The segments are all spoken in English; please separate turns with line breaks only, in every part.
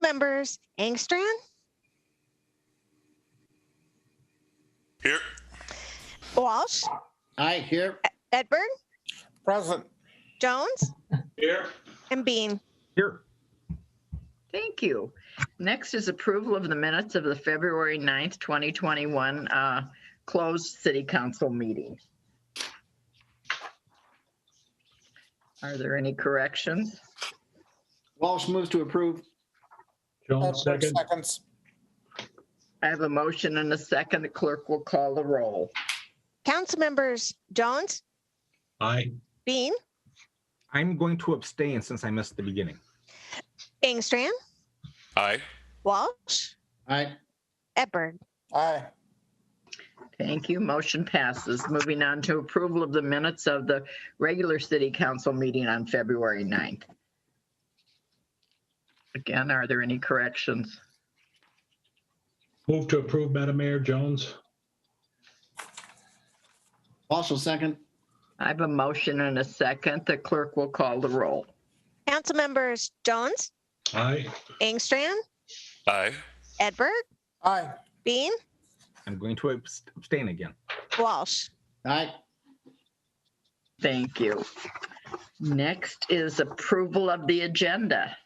members Engstrand,
Here.
Walsh,
Aye, here.
Edberg,
Present.
Jones,
Here.
and Bean.
Here.
Thank you. Next is approval of the minutes of the February 9th, 2021 closed city council meeting. Are there any corrections?
Walsh moves to approve.
Jones, second.
Seconds.
I have a motion and a second. The clerk will call the roll.
Council members Jones,
Aye.
Bean,
I'm going to abstain since I missed the beginning.
Engstrand,
Aye.
Walsh,
Aye.
Edberg.
Aye.
Thank you. Motion passes. Moving on to approval of the minutes of the regular city council meeting on February 9th. Again, are there any corrections?
Move to approve, Madam Mayor. Jones.
Walsh will second.
I have a motion and a second. The clerk will call the roll.
Council members Jones,
Aye.
Engstrand,
Aye.
Edberg,
Aye.
Bean,
I'm going to abstain again.
Walsh.
Aye.
Thank you. Next is approval of the agenda.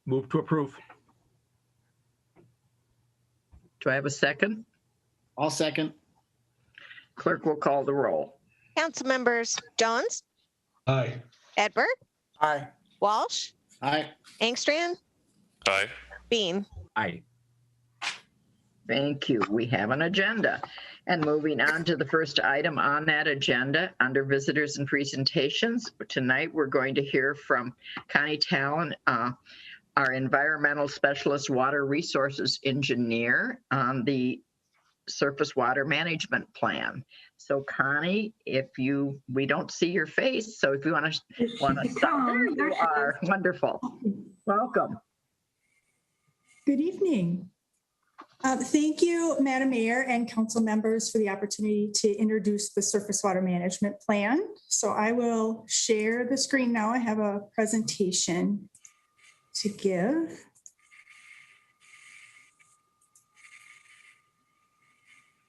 Move to approve.
Do I have a second?
I'll second.
Clerk will call the roll.
Council members Jones,
Aye.
Edberg,
Aye.
Walsh,
Aye.
Engstrand,
Aye.
Bean.
Aye.
Thank you. We have an agenda. And moving on to the first item on that agenda, under visitors and presentations. Tonight, we're going to hear from Connie Talon, our environmental specialist water resources engineer on the surface water management plan. So Connie, we don't see your face, so if you want to stop, there you are. Wonderful. Welcome.
Good evening. Thank you, Madam Mayor and council members, for the opportunity to introduce the surface water management plan. So I will share the screen now. I have a presentation to give.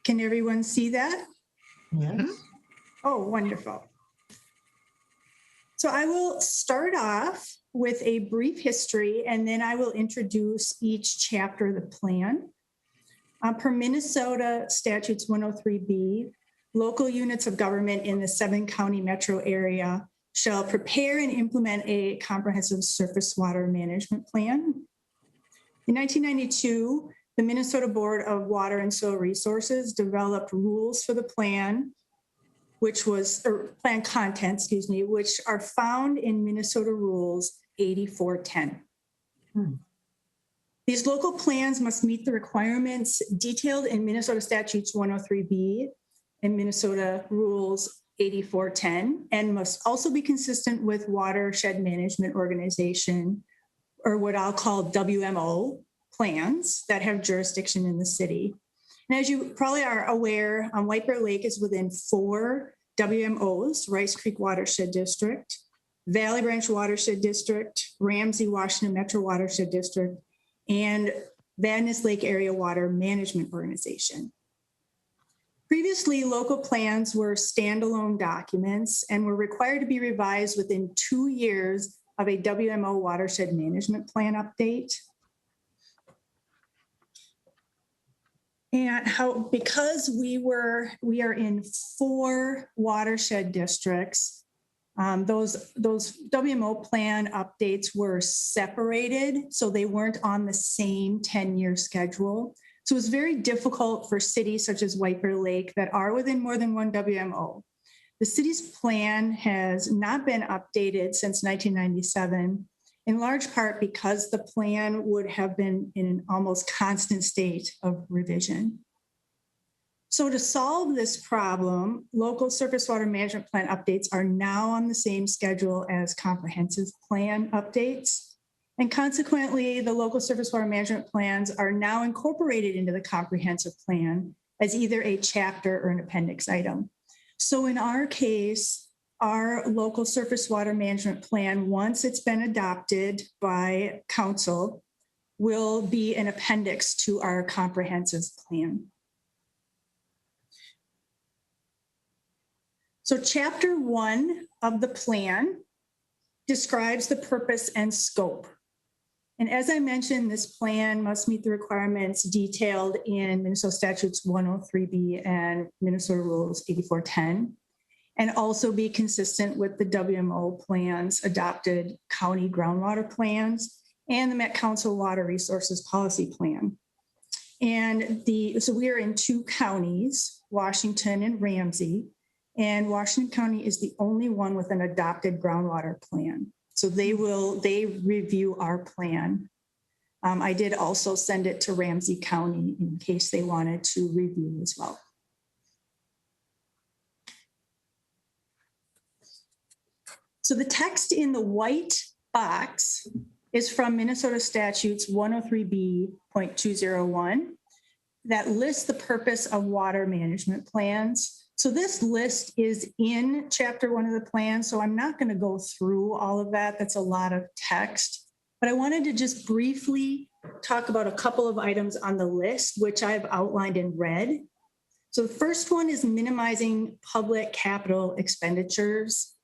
Can everyone see that?
Yes.
Oh, wonderful. So I will start off with a brief history, and then I will introduce each chapter of the plan. Per Minnesota Statutes 103B, local units of government in the 7-county metro area shall prepare and implement a comprehensive surface water management plan. In 1992, the Minnesota Board of Water and Soil Resources developed rules for the plan, plan content, which are found in Minnesota Rules 8410. These local plans must meet the requirements detailed in Minnesota Statutes 103B and Minnesota Rules 8410, and must also be consistent with Watershed Management Organization, or what I'll call WMO plans that have jurisdiction in the city. And as you probably are aware, White Bear Lake is within 4 WMOs: Rice Creek Watershed District, Valley Branch Watershed District, Ramsey Washington Metro Watershed District, and Van Ness Lake Area Water Management Organization. Previously, local plans were standalone documents and were required to be revised within 2 years of a WMO watershed management plan update. And because we are in 4 watershed districts, those WMO plan updates were separated, so they weren't on the same 10-year schedule. So it was very difficult for cities such as White Bear Lake that are within more than 1 WMO. The city's plan has not been updated since 1997, in large part because the plan would have been in an almost constant state of revision. So to solve this problem, local surface water management plan updates are now on the same schedule as comprehensive plan updates. And consequently, the local surface water management plans are now incorporated into the comprehensive plan as either a chapter or an appendix item. So in our case, our local surface water management plan, once it's been adopted by council, will be an appendix to our comprehensive plan. So chapter 1 of the plan describes the purpose and scope. And as I mentioned, this plan must meet the requirements detailed in Minnesota Statutes 103B and Minnesota Rules 8410, and also be consistent with the WMO plans, adopted county groundwater plans, and the Met Council Water Resources Policy Plan. And so we are in 2 counties, Washington and Ramsey, and Washington County is the only one with an adopted groundwater plan. So they review our plan. I did also send it to Ramsey County in case they wanted to review as well. So the text in the white box is from Minnesota Statutes 103B.201 that lists the purpose of water management plans. So this list is in chapter 1 of the plan, so I'm not going to go through all of that. That's a lot of text, but I wanted to just briefly talk about a couple of items on the list, which I've outlined in red. So the first one is minimizing public capital expenditures.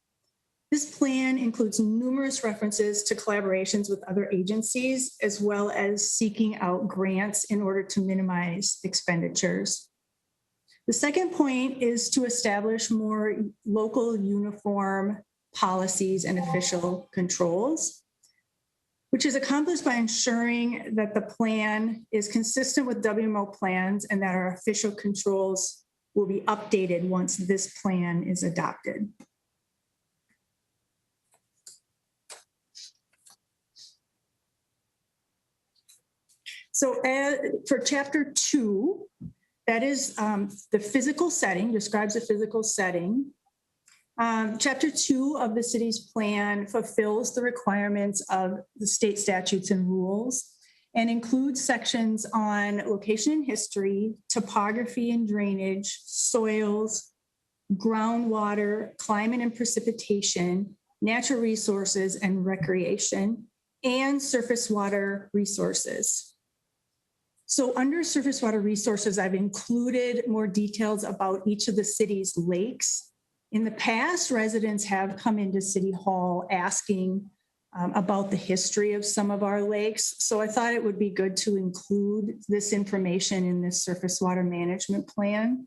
This plan includes numerous references to collaborations with other agencies, as well as seeking out grants in order to minimize expenditures. The second point is to establish more local uniform policies and official controls, which is accomplished by ensuring that the plan is consistent with WMO plans and that our official controls will be updated once this plan is adopted. So for chapter 2, that is the physical setting, describes the physical setting. Chapter 2 of the city's plan fulfills the requirements of the state statutes and rules and includes sections on location and history, topography and drainage, soils, groundwater, climate and precipitation, natural resources and recreation, and surface water resources. So under surface water resources, I've included more details about each of the city's lakes. In the past, residents have come into City Hall asking about the history of some of our lakes. So I thought it would be good to include this information in this surface water management plan.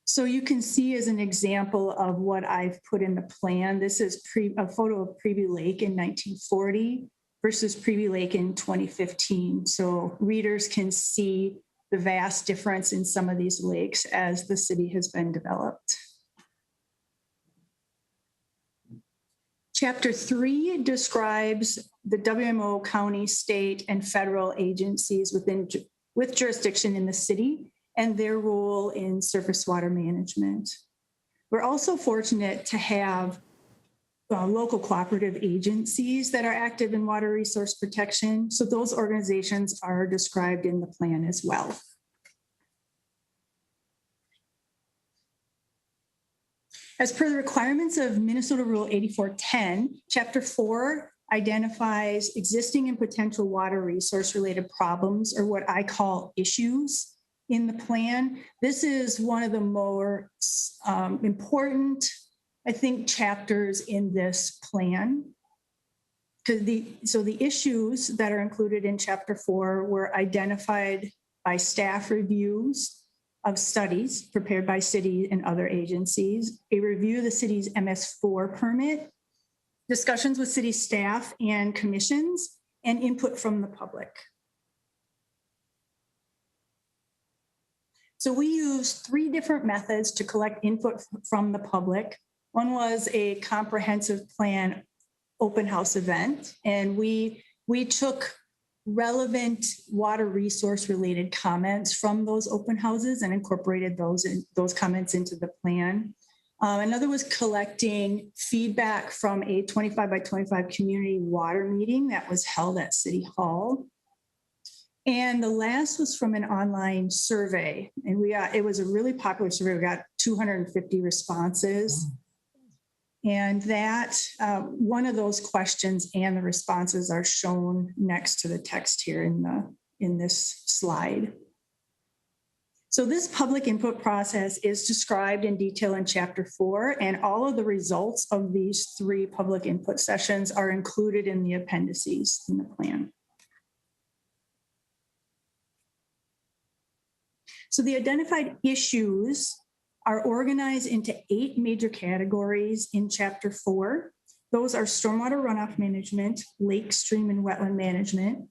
So you can see as an example of what I've put in the plan, this is a photo of Preview Lake in 1940. Versus Preview Lake in 2015. So readers can see the vast difference in some of these lakes as the city has been developed. Chapter 3 describes the WMO county, state, and federal agencies with jurisdiction in the city and their role in surface water management. We're also fortunate to have local cooperative agencies that are active in water resource protection. So those organizations are described in the plan as well. As per the requirements of Minnesota Rule 8410, Chapter 4 identifies existing and potential water resource related problems, or what I call issues, in the plan. This is one of the more important, I think, chapters in this plan. So the issues that are included in Chapter 4 were identified by staff reviews of studies prepared by city and other agencies, a review of the city's MS4 permit, discussions with city staff and commissions, and input from the public. So we used 3 different methods to collect input from the public. One was a comprehensive plan open house event, and we took relevant water resource related comments from those open houses and incorporated those comments into the plan. Another was collecting feedback from a 25 by 25 community water meeting that was held at City Hall. And the last was from an online survey. And it was a really popular survey. We got 250 responses. And that one of those questions and the responses are shown next to the text here in this slide. So this public input process is described in detail in Chapter 4, and all of the results of these 3 public input sessions are included in the appendices in the plan. So the identified issues are organized into 8 major categories in Chapter 4. Those are stormwater runoff management, lake, stream, and wetland management,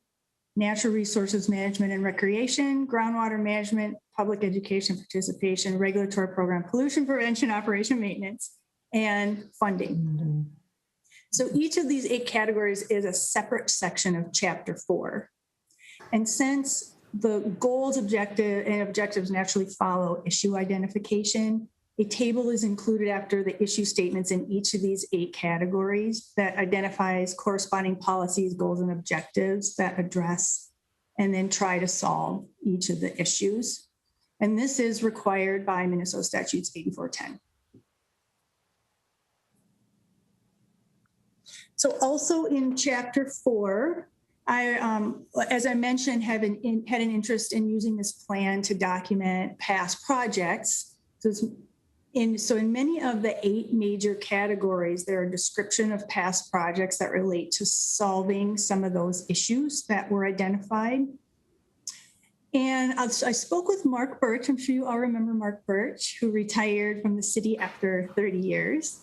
natural resources management and recreation, groundwater management, public education participation, regulatory program, pollution prevention, operation maintenance, and funding. So each of these 8 categories is a separate section of Chapter 4. And since the goals, objectives naturally follow issue identification, a table is included after the issue statements in each of these 8 categories that identifies corresponding policies, goals, and objectives that address and then try to solve each of the issues. And this is required by Minnesota Statutes 8410. So also in Chapter 4, as I mentioned, had an interest in using this plan to document past projects. So in many of the 8 major categories, there are a description of past projects that relate to solving some of those issues that were identified. And I spoke with Mark Birch. I'm sure you all remember Mark Birch, who retired from the city after 30 years.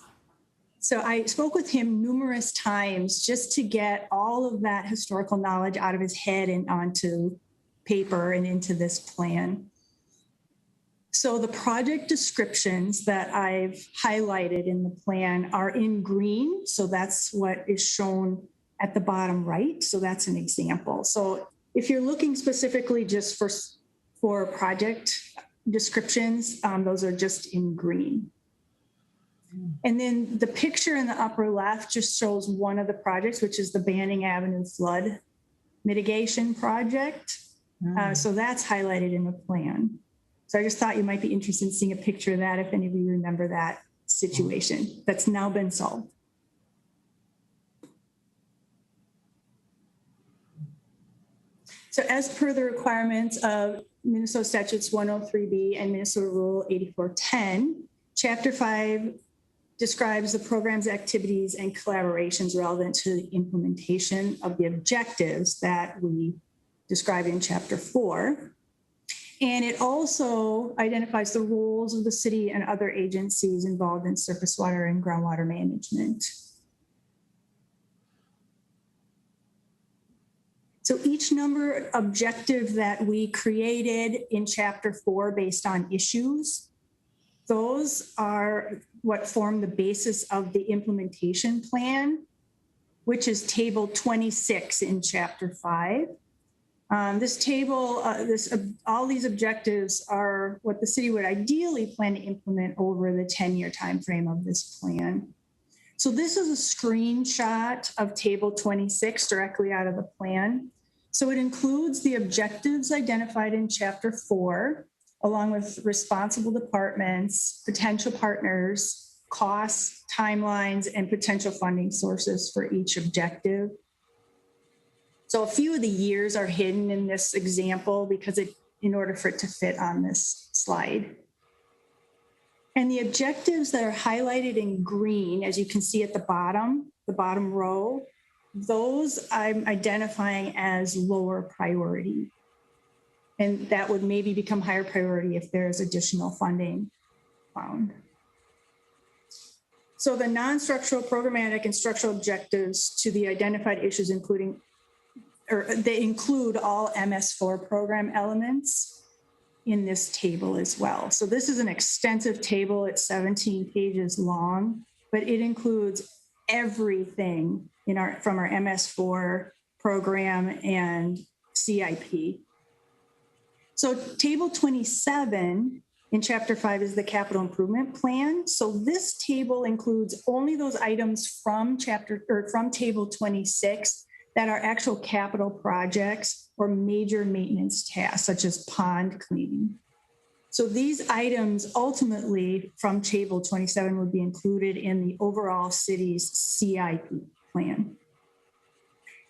So I spoke with him numerous times just to get all of that historical knowledge out of his head and onto paper and into this plan. So the project descriptions that I've highlighted in the plan are in green. So that's what is shown at the bottom right. So that's an example. So if you're looking specifically just for project descriptions, those are just in green. And then the picture in the upper left just shows one of the projects, which is the Banning Avenue flood mitigation project. So that's highlighted in the plan. So I just thought you might be interested in seeing a picture of that if any of you remember that situation that's now been solved. So as per the requirements of Minnesota Statutes 103B and Minnesota Rule 8410, Chapter 5 describes the program's activities and collaborations relevant to the implementation of the objectives that we describe in Chapter 4. And it also identifies the roles of the city and other agencies involved in surface water and groundwater management. So each number objective that we created in Chapter 4 based on issues, those are what form the basis of the implementation plan, which is Table 26 in Chapter 5. This table, all these objectives are what the city would ideally plan to implement over the 10-year timeframe of this plan. So this is a screenshot of Table 26 directly out of the plan. So it includes the objectives identified in Chapter 4, along with responsible departments, potential partners, costs, timelines, and potential funding sources for each objective. So a few of the years are hidden in this example because in order for it to fit on this slide. And the objectives that are highlighted in green, as you can see at the bottom row, those I'm identifying as lower priority. And that would maybe become higher priority if there's additional funding found. So the non-structural, programmatic, and structural objectives to the identified issues they include all MS4 program elements in this table as well. So this is an extensive table. It's 17 pages long, but it includes everything from our MS4 program and CIP. So Table 27 in Chapter 5 is the capital improvement plan. So this table includes only those items from Table 26 that are actual capital projects or major maintenance tasks, such as pond cleaning. So these items ultimately from table 27 would be included in the overall city's CIP plan.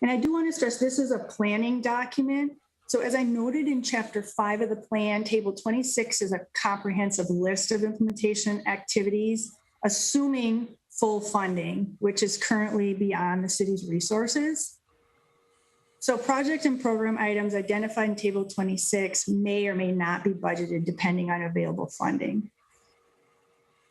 And I do want to stress this is a planning document. So as I noted in chapter 5 of the plan, table 26 is a comprehensive list of implementation activities, assuming full funding, which is currently beyond the city's resources. So project and program items identified in table 26 may or may not be budgeted depending on available funding.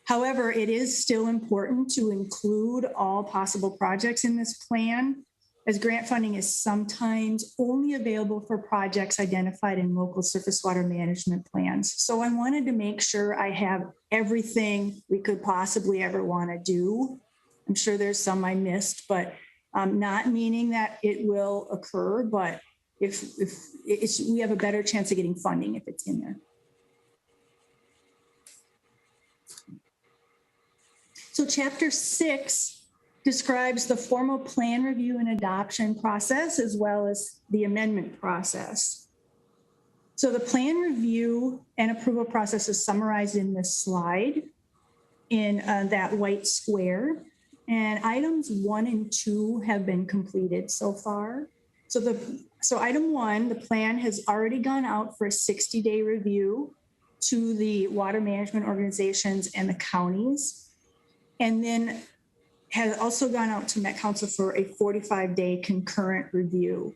However, it is still important to include all possible projects in this plan, as grant funding is sometimes only available for projects identified in local surface water management plans. So I wanted to make sure I have everything we could possibly ever want to do. I'm sure there's some I missed, but not meaning that it will occur, but if we have a better chance of getting funding if it's in there. So chapter 6 describes the formal plan review and adoption process as well as the amendment process. So the plan review and approval process is summarized in this slide in that white square. And items 1 and 2 have been completed so far. So item 1, the plan has already gone out for a 60-day review to the water management organizations and the counties, and then has also gone out to Met Council for a 45-day concurrent review.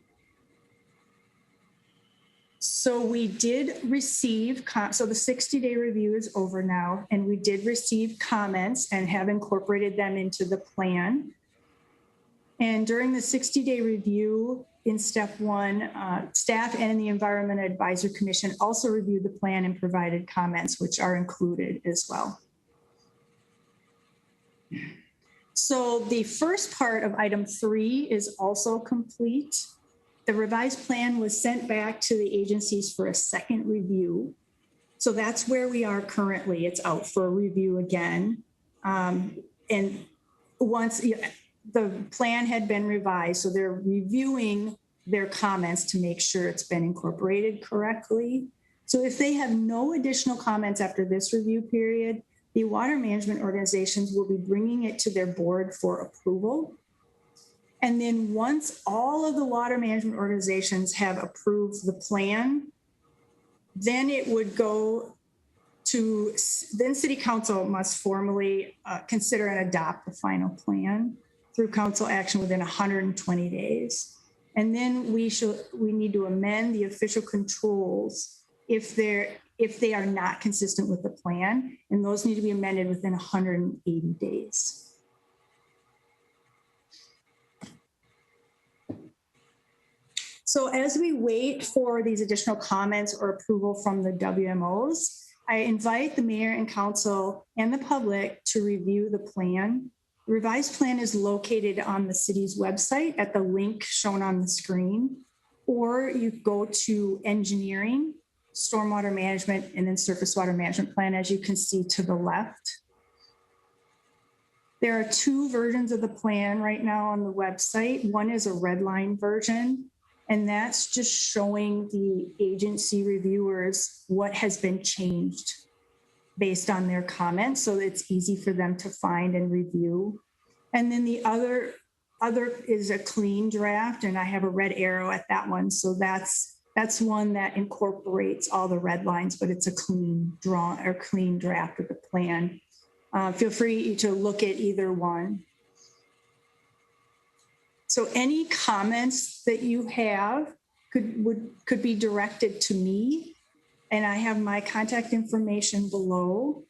So we did receive, so the 60-day review is over now, and we did receive comments and have incorporated them into the plan. And during the 60-day review in step 1, staff and the Environment Advisory Commission also reviewed the plan and provided comments, which are included as well. So the first part of item 3 is also complete. The revised plan was sent back to the agencies for a second review. So that's where we are currently. It's out for a review again. And once the plan had been revised, so they're reviewing their comments to make sure it's been incorporated correctly. So if they have no additional comments after this review period, the water management organizations will be bringing it to their board for approval. And then once all of the water management organizations have approved the plan, then it would go to, then City Council must formally consider and adopt the final plan through council action within 120 days. And then we need to amend the official controls if they are not consistent with the plan, and those need to be amended within 180 days. So as we wait for these additional comments or approval from the WMOs, I invite the mayor and council and the public to review the plan. The revised plan is located on the city's website at the link shown on the screen, or you go to engineering, stormwater management, and then surface water management plan, as you can see to the left. There are 2 versions of the plan right now on the website. One is a red line version, and that's just showing the agency reviewers what has been changed based on their comments, so it's easy for them to find and review. And then the other is a clean draft, and I have a red arrow at that one. So that's one that incorporates all the red lines, but it's a clean draft of the plan. Feel free to look at either one. So any comments that you have could be directed to me, and I have my contact information below,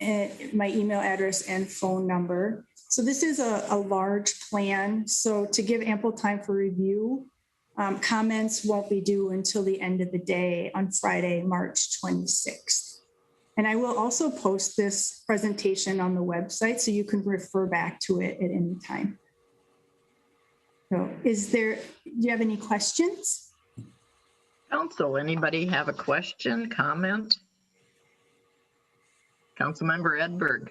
and my email address and phone number. So this is a large plan. So to give ample time for review, comments won't be due until the end of the day on Friday, March 26th. And I will also post this presentation on the website so you can refer back to it at any time. So do you have any questions?
Council, anybody have a question, comment? Councilmember Edberg.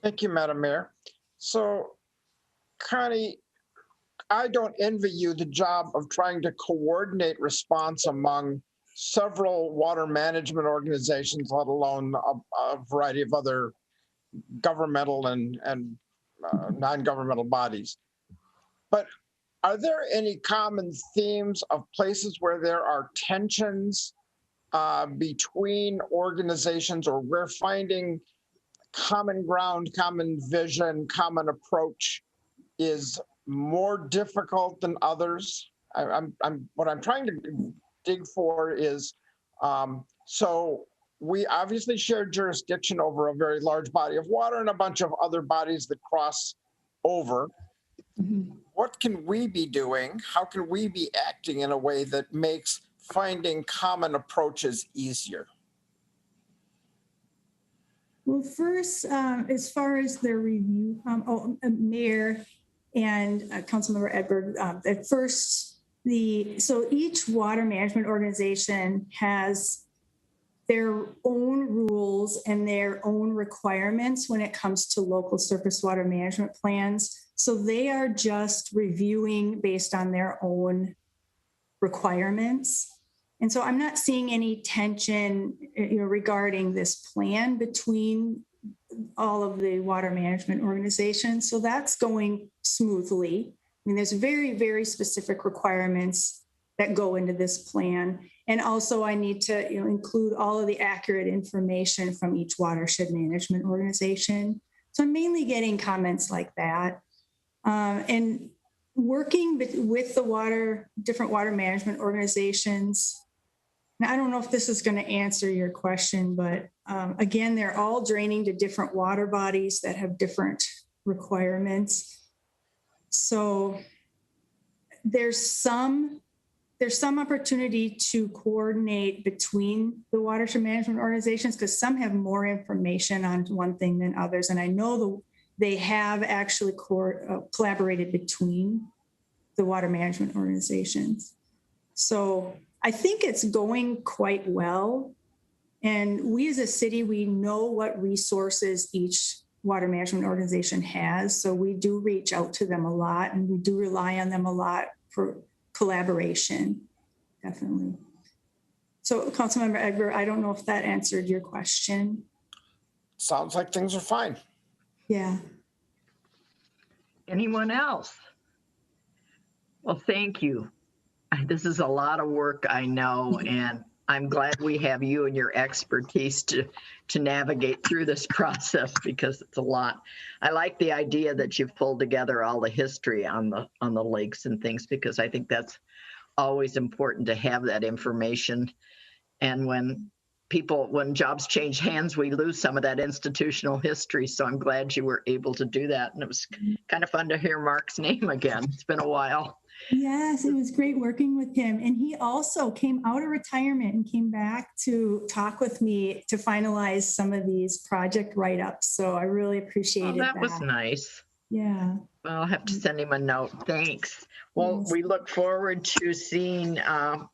Thank you, Madam Mayor. So, Connie, I don't envy you the job of trying to coordinate response among several water management organizations, let alone a variety of other governmental and non-governmental bodies. But are there any common themes of places where there are tensions between organizations, or we're finding common ground, common vision, common approach is more difficult than others? What I'm trying to dig for is, so we obviously share jurisdiction over a very large body of water and a bunch of other bodies that cross over.
Mhm.
What can we be doing? How can we be acting in a way that makes finding common approaches easier?
Well, first, as far as the review, Mayor and Councilmember Edberg, at first, so each water management organization has their own rules and their own requirements when it comes to local surface water management plans. So they are just reviewing based on their own requirements. And so I'm not seeing any tension, regarding this plan between all of the water management organizations. So that's going smoothly. I mean, there's very, very specific requirements that go into this plan. And also I need to include all of the accurate information from each watershed management organization. So I'm mainly getting comments like that. And working with the different water management organizations. Now, I don't know if this is going to answer your question, but again, they're all draining to different water bodies that have different requirements. So there's some opportunity to coordinate between the watershed management organizations, because some have more information on one thing than others. And I know they have actually collaborated between the water management organizations. So I think it's going quite well. And we as a city, we know what resources each water management organization has. So we do reach out to them a lot, and we do rely on them a lot for collaboration, definitely. So Councilmember Edgar, I don't know if that answered your question.
Sounds like things are fine.
Yeah.
Anyone else? Well, thank you. This is a lot of work, I know, and I'm glad we have you and your expertise to navigate through this process, because it's a lot. I like the idea that you've pulled together all the history on the lakes and things, because I think that's always important to have that information. And when jobs change hands, we lose some of that institutional history. So I'm glad you were able to do that. And it was kind of fun to hear Mark's name again. It's been a while.
Yes, it was great working with him. And he also came out of retirement and came back to talk with me to finalize some of these project write-ups. So I really appreciated that.
That was nice.
Yeah.
Well, I'll have to send him a note. Thanks. Well,
Yes.
we look forward to seeing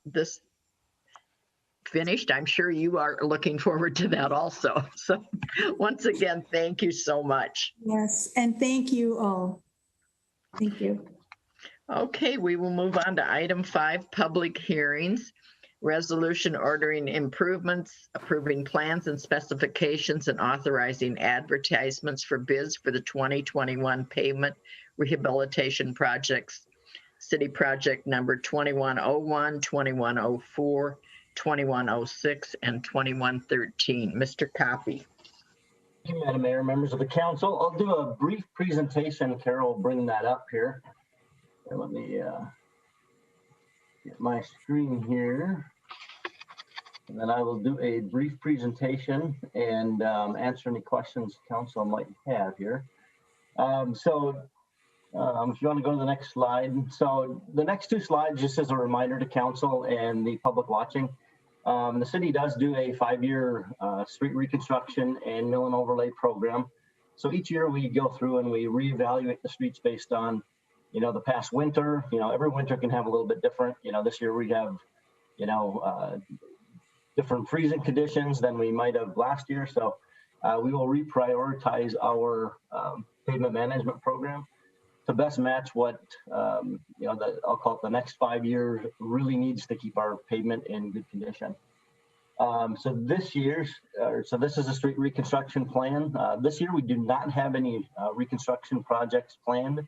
this finished. I'm sure you are looking forward to that also. So once again, thank you so much.
Yes, and thank you all. Thank you.
Okay, we will move on to item 5, public hearings. Resolution ordering improvements, approving plans and specifications, and authorizing advertisements for bids for the 2021 pavement rehabilitation projects. City project number 2101, 2104, 2106, and 2113. Mr. Coffey.
Thank you, Madam Mayor, members of the council. I'll do a brief presentation. Carol will bring that up here. Let me get my screen here. And then I will do a brief presentation and answer any questions council might have here. If you want to go to the next slide. So the next 2 slides, just as a reminder to council and the public watching, the city does do a 5-year street reconstruction and Milton Overlay program. So each year we go through and we reevaluate the streets based on, the past winter. Every winter can have a little bit different. This year we have, different freezing conditions than we might have last year. So we will reprioritize our pavement management program to best match what, I'll call it the next 5 years really needs to keep our pavement in good condition. So this is a street reconstruction plan. This year we do not have any reconstruction projects planned,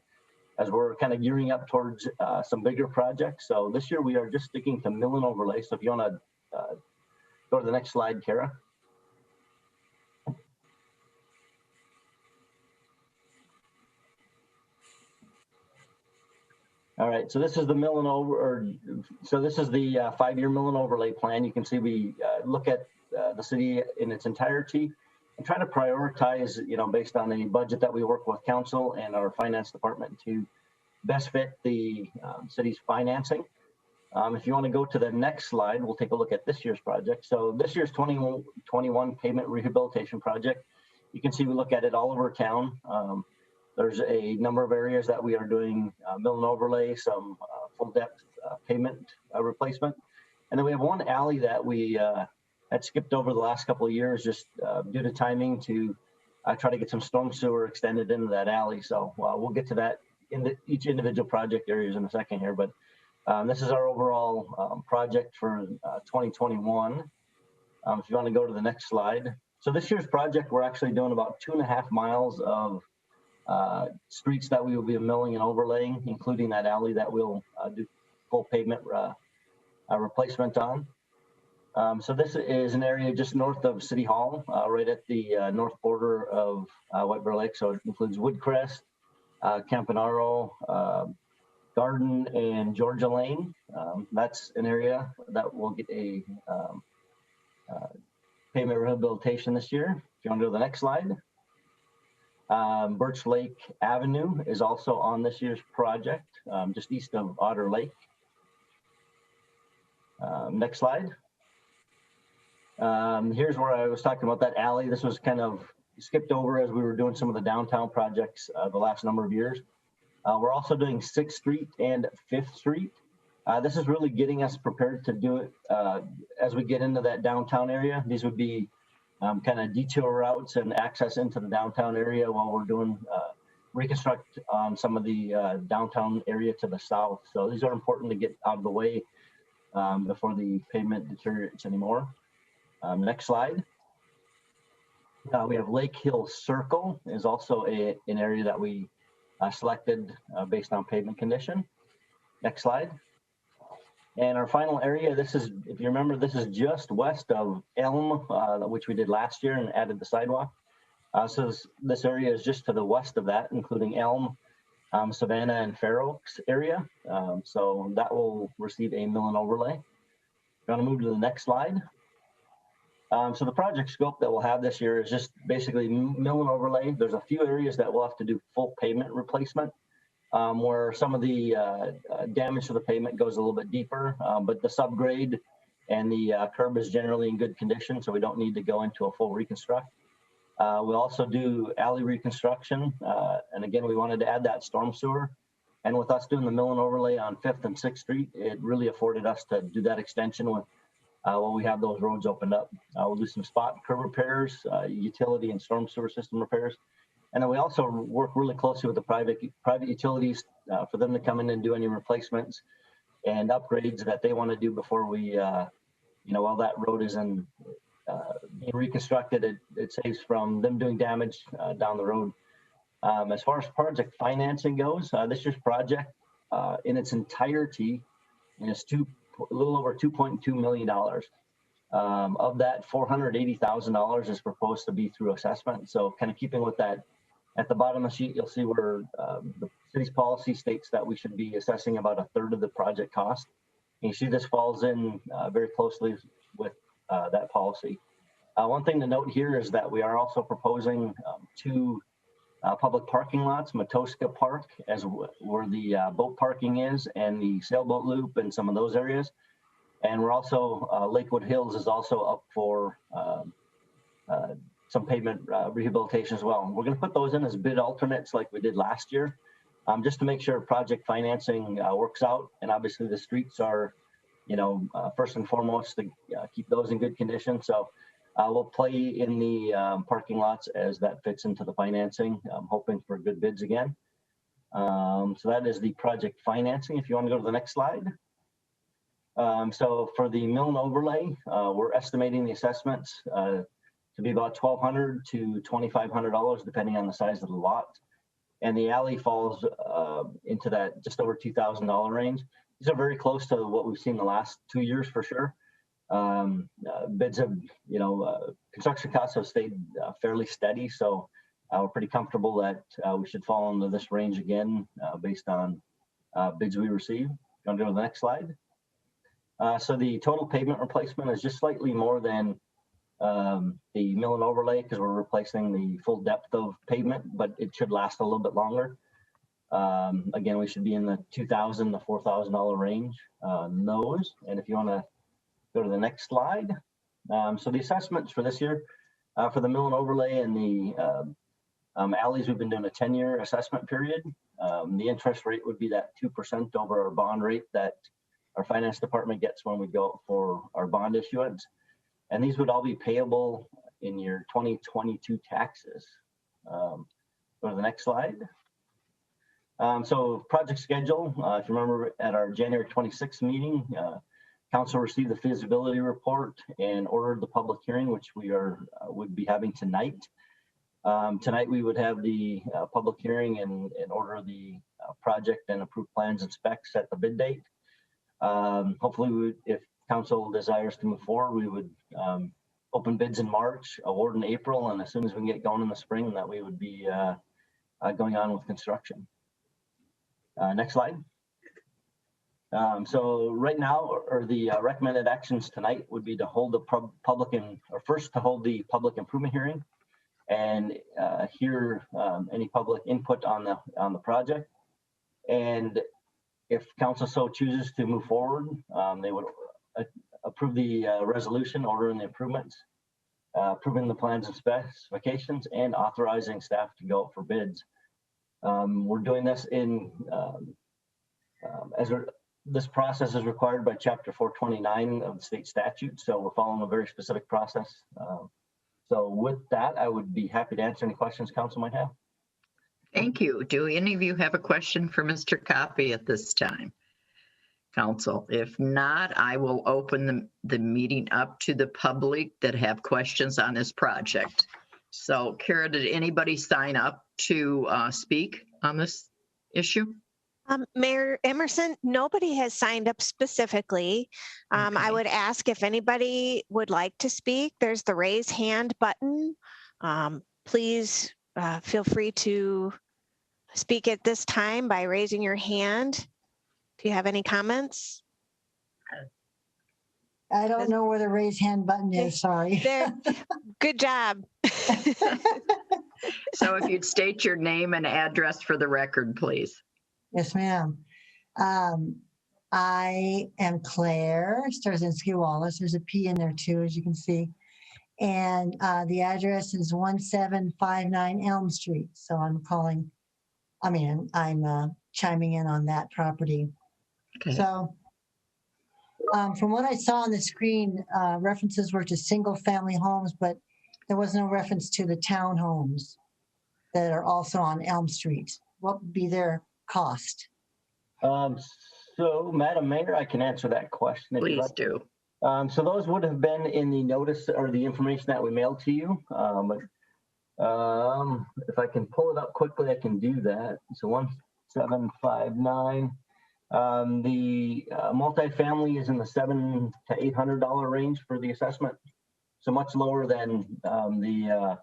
as we're kind of gearing up towards some bigger projects. So this year we are just sticking to mill and overlay. So if you want to go to the next slide, Kara. All right, so this is the this is the 5-year mill and overlay plan. You can see we look at the city in its entirety and try to prioritize, based on any budget that we work with council and our finance department to best fit the city's financing. If you want to go to the next slide, we'll take a look at this year's project. So this year's 2021 pavement rehabilitation project, you can see we look at it all over town. There's a number of areas that we are doing mill and overlay, some full depth pavement replacement. And then we have one alley that we had skipped over the last couple of years just due to timing to try to get some storm sewer extended into that alley. So we'll get to that in each individual project areas in a second here. But this is our overall project for 2021. If you want to go to the next slide. So this year's project, we're actually doing about 2.5 miles of streets that we will be milling and overlaying, including that alley that we'll do full pavement replacement on. So this is an area just north of City Hall, right at the north border of White Bear Lake. So it includes Woodcrest, Campanaro, Garden, and Georgia Lane. That's an area that will get a pavement rehabilitation this year. If you want to go to the next slide. Birch Lake Avenue is also on this year's project, just east of Otter Lake. Next slide. Here's where I was talking about that alley. This was kind of skipped over as we were doing some of the downtown projects the last number of years. We're also doing 6th Street and 5th Street. This is really getting us prepared to do it as we get into that downtown area. These would be kind of detour routes and access into the downtown area while we're doing reconstruct on some of the downtown area to the south. So these are important to get out of the way before the pavement deteriorates anymore. Next slide. We have Lake Hill Circle is also an area that we selected based on pavement condition. Next slide. And our final area, this is, if you remember, this is just west of Elm, which we did last year and added the sidewalk. So this area is just to the west of that, including Elm, Savannah, and Fair Oaks area. So that will receive a mill and overlay. I'm going to move to the next slide. So the project scope that we'll have this year is just basically mill and overlay. There's a few areas that we'll have to do full pavement replacement, where some of the damage to the pavement goes a little bit deeper, but the subgrade and the curb is generally in good condition, so we don't need to go into a full reconstruct. We'll also do alley reconstruction, and again, we wanted to add that storm sewer. And with us doing the mill and overlay on 5th and 6th Street, it really afforded us to do that extension when we have those roads opened up. We'll do some spot curb repairs, utility and storm sewer system repairs. And then we also work really closely with the private utilities for them to come in and do any replacements and upgrades that they want to do before we, while that road is being reconstructed, it saves from them doing damage down the road. As far as project financing goes, this year's project in its entirety is a little over $2.2 million. Of that, $480,000 is proposed to be through assessment. So kind of keeping with that, at the bottom of the sheet, you'll see where the city's policy states that we should be assessing about 1/3 of the project cost. And you see this falls in very closely with that policy. One thing to note here is that we are also proposing 2 public parking lots, Matoska Park, as where the boat parking is, and the sailboat loop and some of those areas. And we're also, Lakewood Hills is also up for some pavement rehabilitation as well. We're going to put those in as bid alternates like we did last year, just to make sure project financing works out. And obviously the streets are, first and foremost to keep those in good condition. So we'll play in the parking lots as that fits into the financing. I'm hoping for good bids again. So that is the project financing. If you want to go to the next slide. So for the Milton Overlay, we're estimating the assessments to be about $1,200 to $2,500, depending on the size of the lot. And the alley falls into that just over $2,000 range. These are very close to what we've seen the last 2 years for sure. Bids have, construction costs have stayed fairly steady. So we're pretty comfortable that we should fall into this range again based on bids we receive. Going to go to the next slide. So the total pavement replacement is just slightly more than the Milton Overlay because we're replacing the full depth of pavement, but it should last a little bit longer. Again, we should be in the $2,000 to $4,000 range on those. And if you want to go to the next slide. So the assessments for this year, for the Milton Overlay and the alleys, we've been doing a 10-year assessment period. The interest rate would be that 2% over our bond rate that our finance department gets when we go for our bond issuance. And these would all be payable in your 2022 taxes. Go to the next slide. So project schedule, if you remember at our January 26th meeting, council received the feasibility report and ordered the public hearing, which we would be having tonight. Tonight we would have the public hearing and order the project and approve plans and specs at the bid date. Hopefully, if council desires to move forward, we would open bids in March, award in April, and as soon as we can get going in the spring, that we would be going on with construction. Next slide. So right now, or the recommended actions tonight would be to hold the first to hold the public improvement hearing and hear any public input on the project. And if council so chooses to move forward, they would approve the resolution ordering the improvements, approving the plans and specifications, and authorizing staff to go out for bids. We're doing this in this process is required by Chapter 429 of the state statute, so we're following a very specific process. So with that, I would be happy to answer any questions council might have.
Thank you. Do any of you have a question for Mr. Copy at this time? Council, if not, I will open the meeting up to the public that have questions on this project. So Kara, did anybody sign up to speak on this issue?
Mayor Emerson, nobody has signed up specifically.
Okay.
I would ask if anybody would like to speak. There's the raise hand button. Please feel free to speak at this time by raising your hand. If you have any comments.
I don't know where the raise hand button is, sorry.
There. Good job.
So if you'd state your name and address for the record, please.
Yes, ma'am. I am Claire Starzinski Wallace. There's a P in there too, as you can see. And the address is 1759 Elm Street. So I'm chiming in on that property.
Okay.
So from what I saw on the screen, references were to single family homes, but there was no reference to the townhomes that are also on Elm Street. What would be their cost?
So Madam Mayor, I can answer that question. If
Please do.
So those would have been in the notice or the information that we mailed to you. If I can pull it up quickly, I can do that. So 1759. The multifamily is in the $700 to $800 range for the assessment. So much lower than the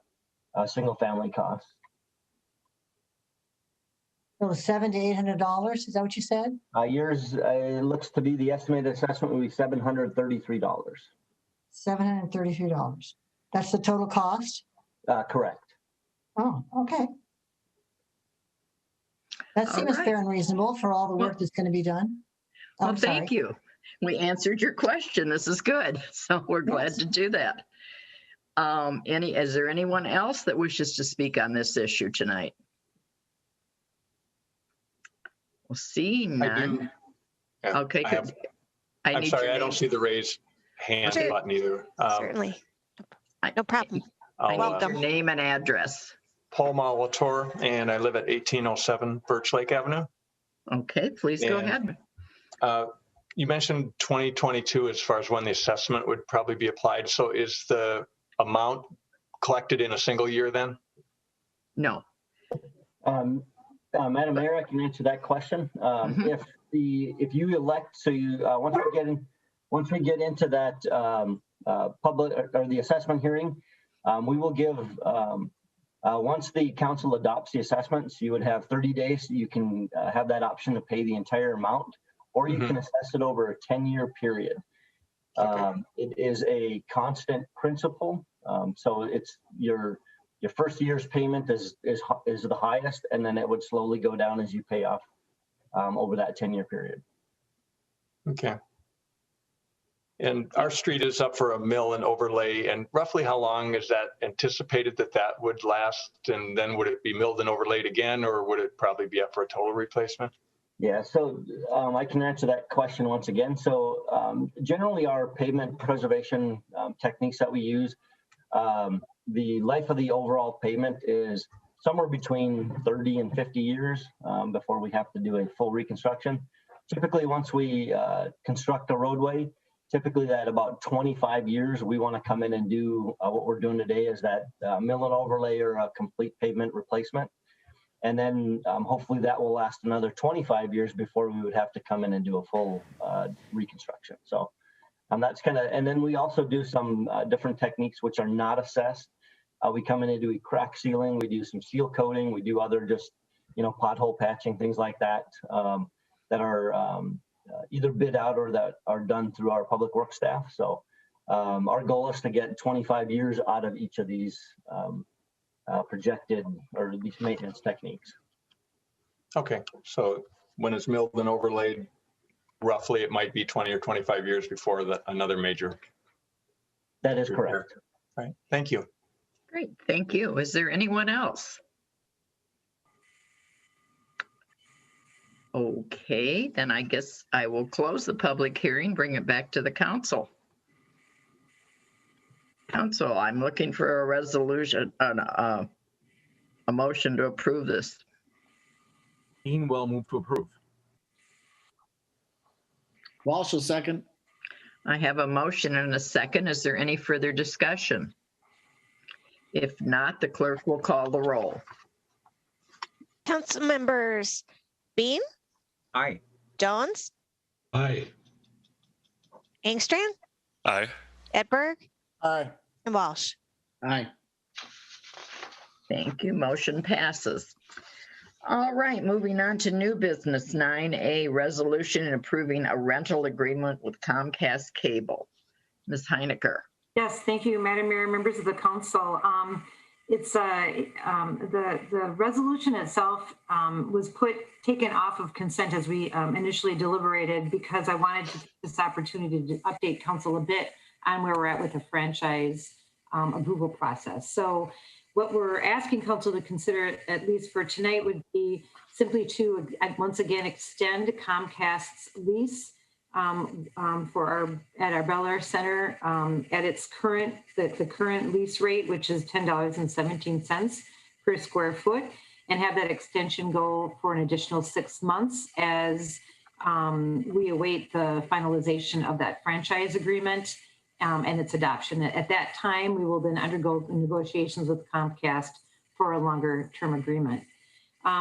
single family cost.
So $700 to $800, is that what you said?
Yours looks to be the estimated assessment would be $733.
$733. That's the total cost?
Correct.
Oh, okay. That seems fair and reasonable for all the work that's going to be done.
Well, thank you. We answered your question. This is good. So we're glad to do that. Is there anyone else that wishes to speak on this issue tonight? We'll see none.
I do. Yeah,
Okay.
I'm sorry, I don't see the raise hand button either.
Certainly. No problem.
I need
Welcome.
your name and address.
Paul Molitor, and I live at 1807 Birch Lake Avenue.
Okay, please go
And-
ahead.
You mentioned 2022 as far as when the assessment would probably be applied. So is the amount collected in a single year then?
No.
Madam Mayor, I can answer that question. If you elect, so you once we get into that public or the assessment hearing, we will give once the council adopts the assessments, you would have 30 days. You can have that option to pay the entire amount, or you can assess it over a 10-year period. It is a constant principle, so it's your first year's payment is the highest, and then it would slowly go down as you pay off over that 10-year period.
Okay. And our street is up for a mill and overlay, and roughly how long is that anticipated that would last? And then would it be milled and overlaid again, or would it probably be up for a total replacement?
Yeah, so I can answer that question once again. So generally our pavement preservation techniques that we use, the life of the overall pavement is somewhere between 30 and 50 years before we have to do a full reconstruction. Typically, once we construct a roadway, typically at about 25 years, we want to come in and do what we're doing today is that mill and overlay or a complete pavement replacement. And then hopefully that will last another 25 years before we would have to come in and do a full reconstruction. So that's kind of, and then we also do some different techniques which are not assessed. We come in and do crack sealing, we do some seal coating, we do other just, pothole patching, things like that, that are either bid out or that are done through our public works staff. So our goal is to get 25 years out of each of these projected or these maintenance techniques.
Okay, so when it's milled and overlaid, roughly it might be 20 or 25 years before another major.
That is correct.
Right, thank you.
Great, thank you. Is there anyone else? Okay, then I guess I will close the public hearing, bring it back to the council. Council, I'm looking for a resolution, a motion to approve this.
Dean will move to approve.
Walsh will second.
I have a motion and a second. Is there any further discussion? If not, the clerk will call the roll.
Council members Bean,
Aye.
Jones,
Aye.
Engstrand,
Aye.
Edberg,
Aye.
and Walsh.
Aye.
Thank you. Motion passes. All right, moving on to new business 9A, resolution approving a rental agreement with Comcast Cable. Ms. Heinecker.
Yes, thank you, Madam Mayor, members of the council. It's the resolution itself was taken off of consent as we initially deliberated because I wanted to take this opportunity to update council a bit on where we're at with the franchise approval process. So what we're asking council to consider, at least for tonight, would be simply to once again extend Comcast's lease at our Bel Air Center at its current, the current lease rate, which is $10.17 per square foot, and have that extension go for an additional 6 months as we await the finalization of that franchise agreement and its adoption. At that time, we will then undergo negotiations with Comcast for a longer term agreement.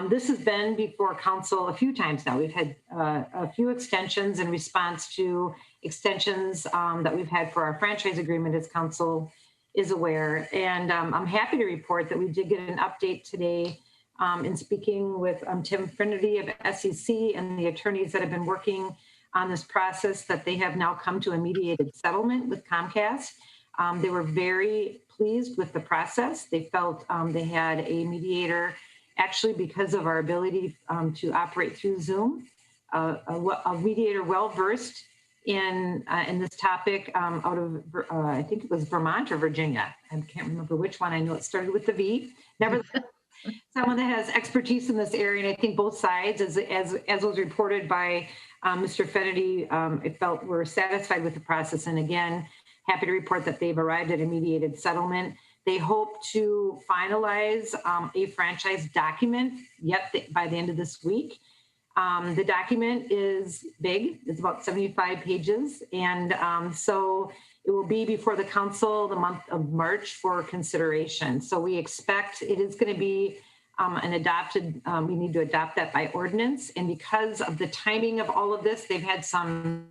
This has been before council a few times now. We've had a few extensions in response to extensions that we've had for our franchise agreement, as council is aware. And I'm happy to report that we did get an update today in speaking with Tim Finnerty of SEC and the attorneys that have been working on this process, that they have now come to a mediated settlement with Comcast. They were very pleased with the process. They felt they had a mediator, actually because of our ability to operate through Zoom, a mediator well-versed in this topic out of, I think it was Vermont or Virginia. I can't remember which one. I know it started with the V. Nevertheless, someone that has expertise in this area, and I think both sides, as was reported by Mr. Finnerty, it felt we're satisfied with the process. And again, happy to report that they've arrived at a mediated settlement. They hope to finalize a franchise document by the end of this week. The document is big. It's about 75 pages. And so it will be before the council the month of March for consideration. So we expect it is going to be an adopted, we need to adopt that by ordinance. And because of the timing of all of this, they've had some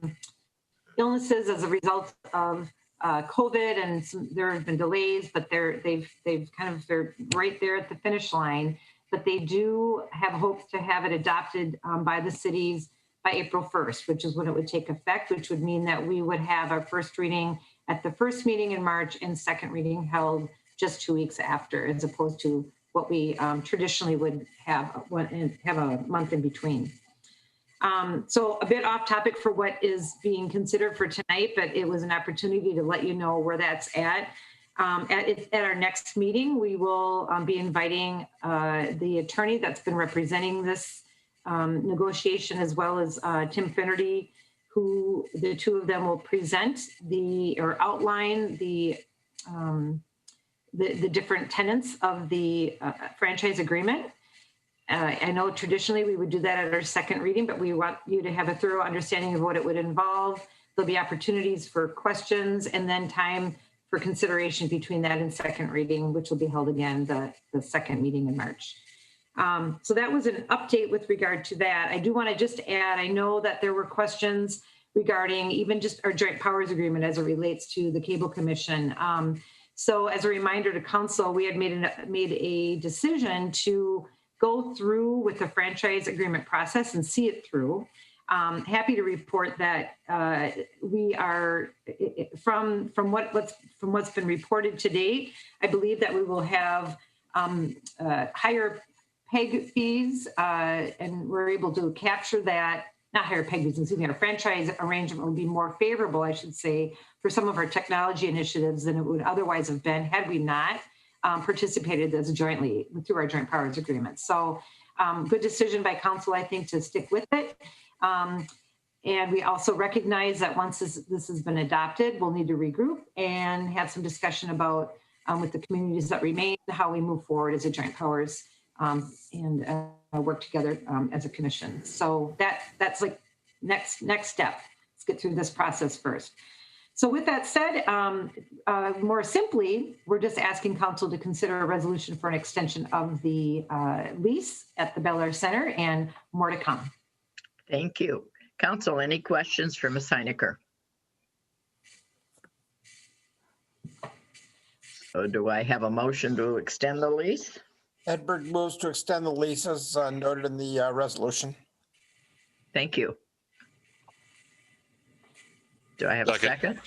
illnesses as a result of COVID, and there have been delays, but they're right there at the finish line. But they do have hopes to have it adopted by the cities by April 1st, which is when it would take effect, which would mean that we would have our first reading at the first meeting in March and second reading held just 2 weeks after, as opposed to what we traditionally would have a month in between. So a bit off topic for what is being considered for tonight, but it was an opportunity to let you know where that's at. At our next meeting, we will be inviting the attorney that's been representing this negotiation, as well as Tim Finnerty, who the two of them will present or outline the different tenets of the franchise agreement. I know traditionally we would do that at our second reading, but we want you to have a thorough understanding of what it would involve. There'll be opportunities for questions and then time for consideration between that and second reading, which will be held again the second meeting in March. So that was an update with regard to that. I do want to just add, I know that there were questions regarding even just our joint powers agreement as it relates to the Cable Commission. So as a reminder to council, we had made a decision to go through with the franchise agreement process and see it through. Happy to report that we are from what's been reported to date. I believe that we will have higher PEG fees, and we're able to capture that. Not higher PEG fees, excuse me. Our franchise arrangement will be more favorable, I should say, for some of our technology initiatives than it would otherwise have been had we not participated as jointly through our joint powers agreement. So good decision by council, I think, to stick with it. And we also recognize that once this has been adopted, we'll need to regroup and have some discussion about with the communities that remain, how we move forward as a joint powers and work together as a commission. So that's like next step. Let's get through this process first. So with that said, more simply, we're just asking council to consider a resolution for an extension of the lease at the Bel Air Center, and more to come.
Thank you. Council, any questions for Ms. Heinecker? So do I have a motion to extend the lease?
Edberg moves to extend the lease as noted in the resolution.
Thank you. Do I have a second?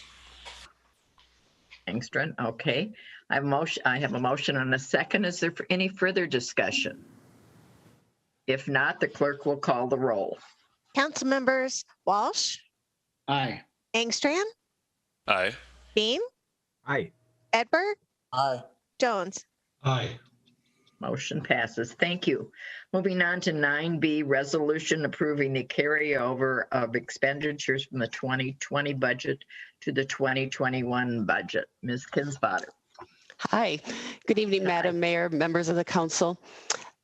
Engstrand, okay. I have a motion and a second. Is there any further discussion? If not, the clerk will call the roll.
Council members Walsh,
Aye.
Engstrand,
Aye.
Beam,
Aye.
Edberg,
Aye.
Jones.
Aye.
Motion passes. Thank you. Moving on to 9B, resolution approving the carryover of expenditures from the 2020 budget to the 2021 budget. Ms. Kinsbotter.
Hi, good evening, Madam Mayor, members of the council.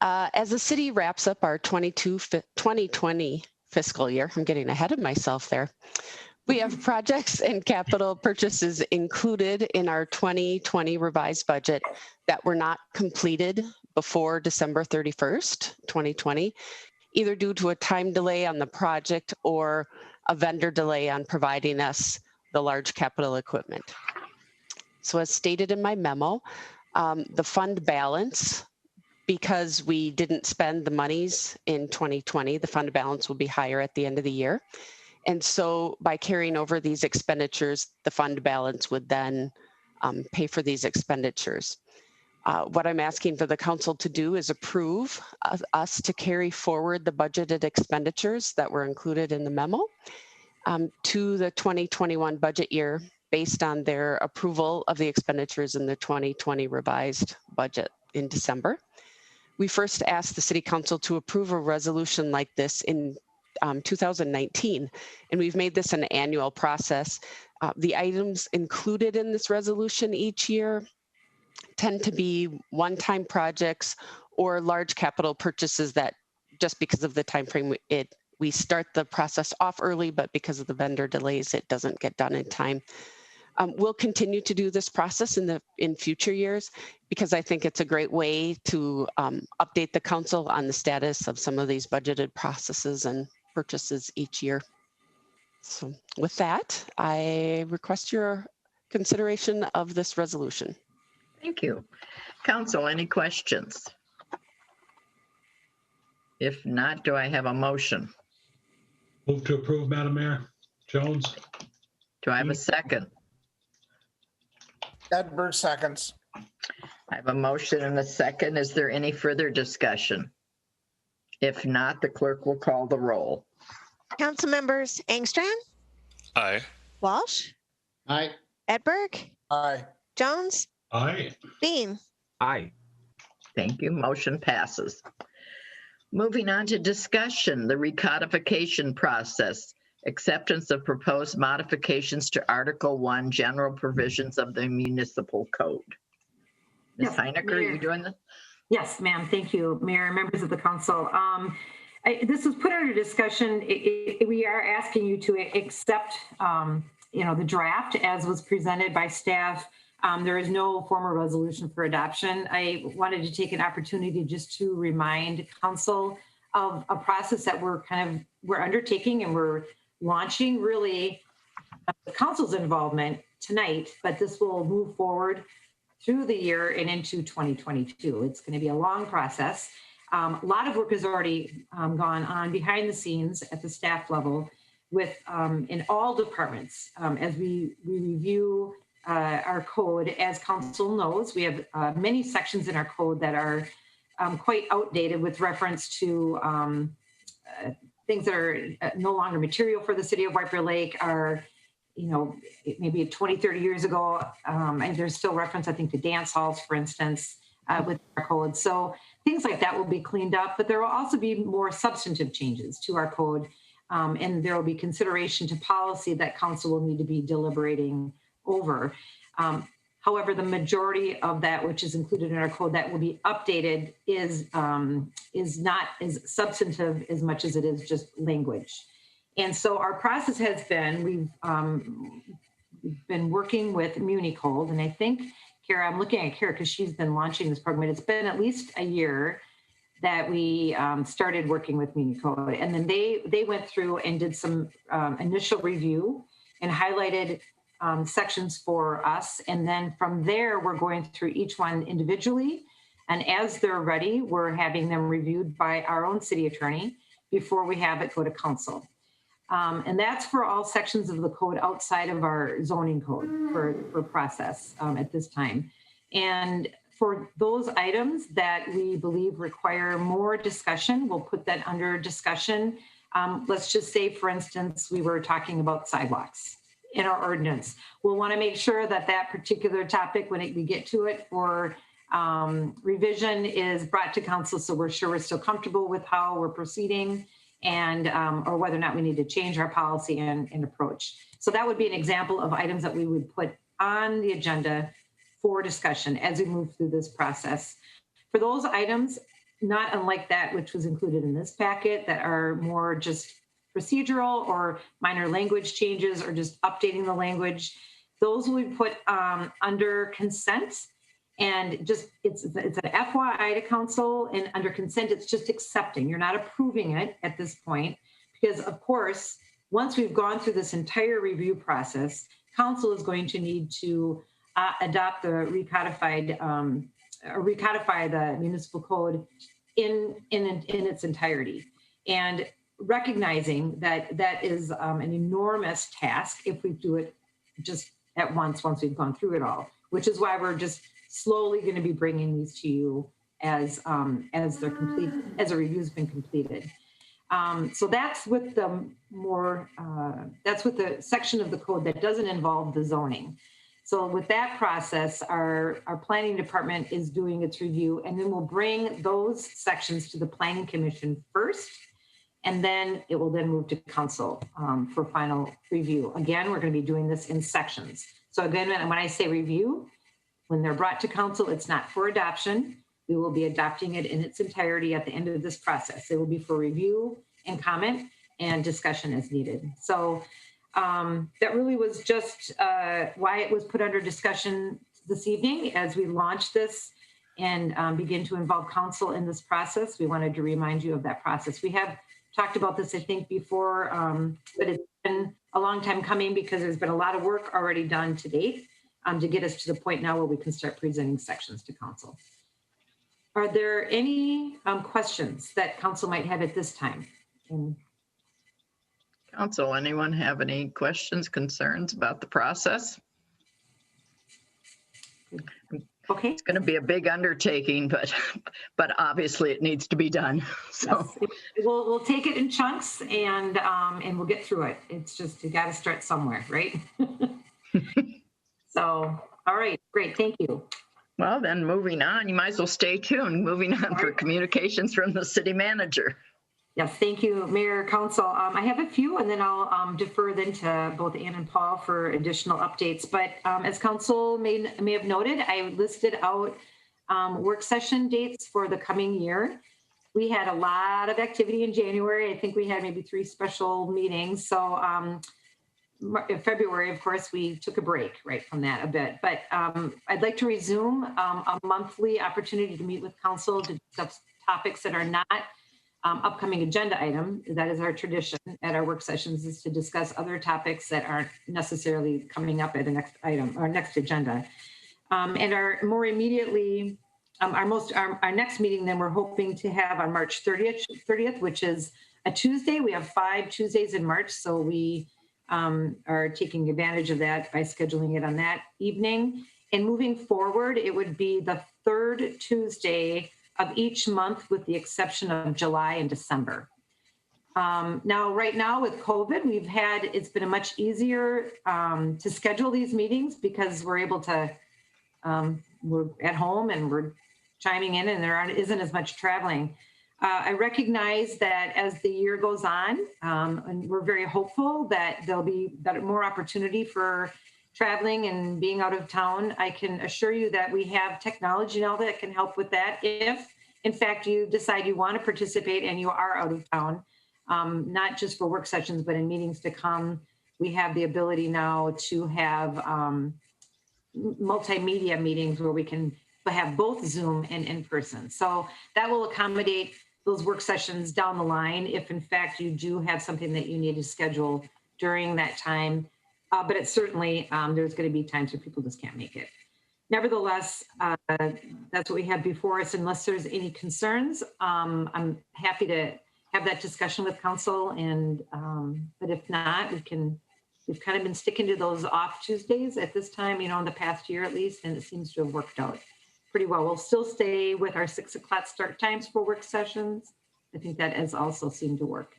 As the city wraps up our 2020 fiscal year, I'm getting ahead of myself there. We have projects and capital purchases included in our 2020 revised budget that were not completed before December 31st, 2020, either due to a time delay on the project or a vendor delay on providing us the large capital equipment. So as stated in my memo, the fund balance, because we didn't spend the monies in 2020, the fund balance will be higher at the end of the year. And so by carrying over these expenditures, the fund balance would then pay for these expenditures. What I'm asking for the council to do is approve us to carry forward the budgeted expenditures that were included in the memo to the 2021 budget year based on their approval of the expenditures in the 2020 revised budget in December. We first asked the City Council to approve a resolution like this in 2019, and we've made this an annual process. The items included in this resolution each year tend to be one-time projects or large capital purchases that just because of the time frame, we start the process off early, but because of the vendor delays, it doesn't get done in time. We'll continue to do this process in future years because I think it's a great way to update the council on the status of some of these budgeted processes and purchases each year. So with that, I request your consideration of this resolution.
Thank you. Council, any questions? If not, do I have a motion?
Move to approve, Madam Mayor. Jones?
Do I have a second?
Edberg seconds.
I have a motion and a second. Is there any further discussion? If not, the clerk will call the roll.
Council members Engstrand,
Aye.
Walsh,
Aye.
Edberg,
Aye.
Jones,
Aye.
Beam.
Aye.
Thank you. Motion passes. Moving on to discussion, the recodification process, acceptance of proposed modifications to Article 1, general provisions of the municipal code. Ms.
Yes,
Heinecker, are you
Mayor.
doing this?
Yes, ma'am. Thank you, Mayor, members of the council. This was put under discussion. We are asking you to accept, the draft as was presented by staff. There is no formal resolution for adoption. I wanted to take an opportunity just to remind council of a process that we're undertaking and we're launching. Really, the council's involvement tonight, but this will move forward through the year and into 2022. It's going to be a long process. A lot of work has already gone on behind the scenes at the staff level with in all departments as we review our code. As council knows, we have many sections in our code that are quite outdated with reference to things that are no longer material for the city of White Bear Lake, are maybe 20, 30 years ago. And there's still reference, I think, to dance halls, for instance, with our code. So things like that will be cleaned up, but there will also be more substantive changes to our code. And there will be consideration to policy that council will need to be deliberating over. However, the majority of that which is included in our code that will be updated is not as substantive as much as it is just language. And so our process has been, we've been working with MuniCode, and I think, Kara, I'm looking at Kara because she's been launching this program. It's been at least a year that we started working with MuniCode. And then they went through and did some initial review and highlighted sections for us. And then from there, we're going through each one individually. And as they're ready, we're having them reviewed by our own city attorney before we have it go to council. And that's for all sections of the code outside of our zoning code for process at this time. And for those items that we believe require more discussion, we'll put that under discussion. Let's just say, for instance, we were talking about sidewalks in our ordinance. We'll want to make sure that that particular topic, when we get to it for revision, is brought to council, so we're sure we're still comfortable with how we're proceeding, and or whether or not we need to change our policy and approach. So that would be an example of items that we would put on the agenda for discussion as we move through this process. For those items, not unlike that which was included in this packet, that are more just procedural or minor language changes or just updating the language, those will be put under consent. And just it's an FYI to council, and under consent, it's just accepting. You're not approving it at this point, because of course, once we've gone through this entire review process, council is going to need to adopt the recodify the municipal code in its entirety, and recognizing that that is an enormous task if we do it just at once we've gone through it all, which is why we're just slowly going to be bringing these to you as they're complete, as a review's been completed. So that's with the that's with the section of the code that doesn't involve the zoning. So with that process, our planning department is doing its review, and then we'll bring those sections to the planning commission first, and then it will then move to council for final review. Again, we're going to be doing this in sections. So again, when I say review, When they're brought to council, it's not for adoption. We will be adopting it in its entirety at the end of this process. It will be for review and comment and discussion as needed. So that really was just why it was put under discussion this evening as we launch this and begin to involve council in this process. We wanted to remind you of that process. We have talked about this, I think, before, but it's been a long time coming because there's been a lot of work already done to date to get us to the point now where we can start presenting sections to council. Are there any questions that council might have at this time?
Council, anyone have any questions, concerns about the process?
Okay.
It's going to be a big undertaking, but obviously it needs to be done. So
Yes. We'll take it in chunks and we'll get through it. It's just, you got to start somewhere, right? So, all right, great. Thank you.
well, then moving on, you might as well stay tuned. Moving on for communications from the city manager.
Yes, thank you, Mayor, Council. I have a few, and then I'll defer then to both Ann and Paul for additional updates. But as Council may have noted, I listed out work session dates for the coming year. We had a lot of activity in January. I think we had maybe 3 special meetings. So in February, of course, we took a break right from that a bit. But I'd like to resume a monthly opportunity to meet with Council to discuss topics that are not upcoming agenda item. That is our tradition at our work sessions, is to discuss other topics that aren't necessarily coming up at the next item or next agenda. And our more immediately, our next meeting then we're hoping to have on March 30th, which is a Tuesday. We have 5 Tuesdays in March, so we are taking advantage of that by scheduling it on that evening. And moving forward, it would be the 3rd Tuesday of each month with the exception of July and December. Now, right now with COVID, it's been a much easier to schedule these meetings because we're able to, we're at home and we're chiming in and there isn't as much traveling. I recognize that as the year goes on, and we're very hopeful that there'll be more opportunity for traveling and being out of town. I can assure you that we have technology now that can help with that. If, in fact, you decide you want to participate and you are out of town, not just for work sessions, but in meetings to come, we have the ability now to have multimedia meetings where we can have both Zoom and in person. So that will accommodate those work sessions down the line if, in fact, you do have something that you need to schedule during that time. But it's certainly, there's going to be times where people just can't make it. Nevertheless, that's what we have before us. Unless there's any concerns, I'm happy to have that discussion with council. And but if not, we've kind of been sticking to those off Tuesdays at this time, in the past year at least, and it seems to have worked out pretty well. We'll still stay with our 6 o'clock start times for work sessions. I think that has also seemed to work.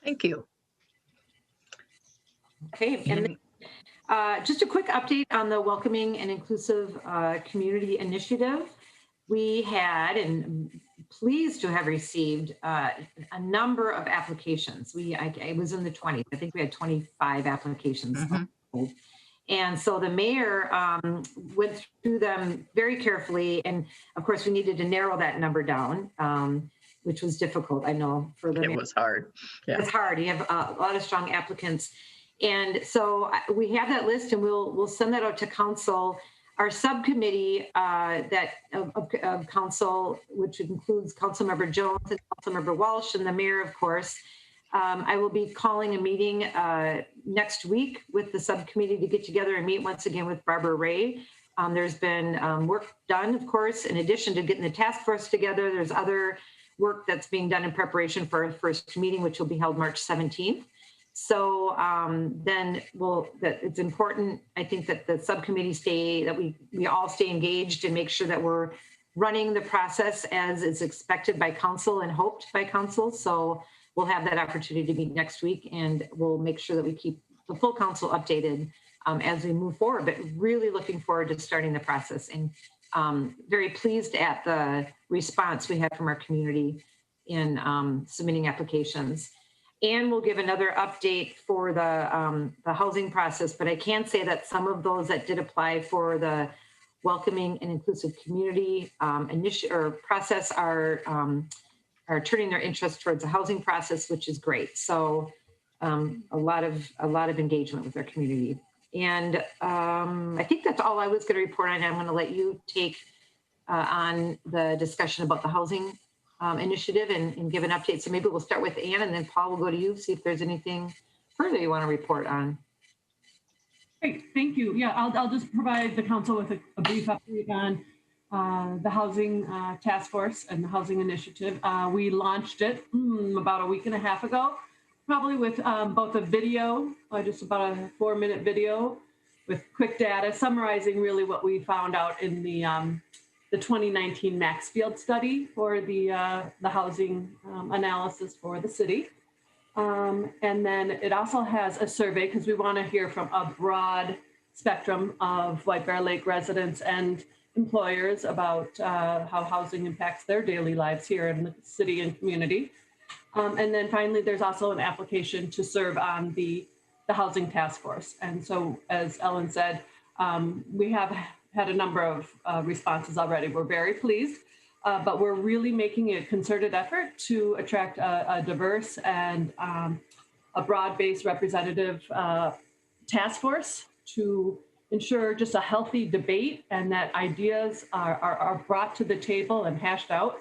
Thank you.
Okay, and just a quick update on the Welcoming and Inclusive Community Initiative. We had, and pleased to have received, a number of applications. I was in the 20s. I think we had 25 applications. Mm-hmm. And so the mayor went through them very carefully. And of course, we needed to narrow that number down, which was difficult, I know, for the mayor.
It was hard. Yeah.
It's hard. You have a lot of strong applicants. And so we have that list and we'll send that out to council. Our subcommittee of council, which includes Councilmember Jones and Councilmember Walsh and the mayor, of course. I will be calling a meeting next week with the subcommittee to get together and meet once again with Barbara Ray. There's been work done, of course, in addition to getting the task force together. There's other work that's being done in preparation for our first meeting, which will be held March 17th. So then it's important, I think, that the subcommittee we all stay engaged and make sure that we're running the process as is expected by council and hoped by council. So we'll have that opportunity to meet next week and we'll make sure that we keep the full council updated as we move forward, but really looking forward to starting the process and very pleased at the response we have from our community in submitting applications. And we'll give another update for the housing process, but I can say that some of those that did apply for the welcoming and inclusive community process are turning their interest towards the housing process, which is great. So a lot of engagement with their community. And I think that's all I was going to report on. I'm going to let you take on the discussion about the housing initiative and give an update. So maybe we'll start with Ann, and then Paul will go to you, see if there's anything further you want to report on.
Great, thank you. Yeah, I'll just provide the council with a brief update on the housing task force and the housing initiative. We launched it about a week and a half ago, probably with both a video, just about a 4-minute video with quick data summarizing really what we found out in the 2019 Maxfield study for the housing analysis for the city. And then it also has a survey because we want to hear from a broad spectrum of White Bear Lake residents and employers about how housing impacts their daily lives here in the city and community. And then finally, there's also an application to serve on the housing task force. And so, as Ellen said, we have had a number of responses already. We're very pleased. But we're really making a concerted effort to attract a diverse and a broad-based representative task force to ensure just a healthy debate and that ideas are brought to the table and hashed out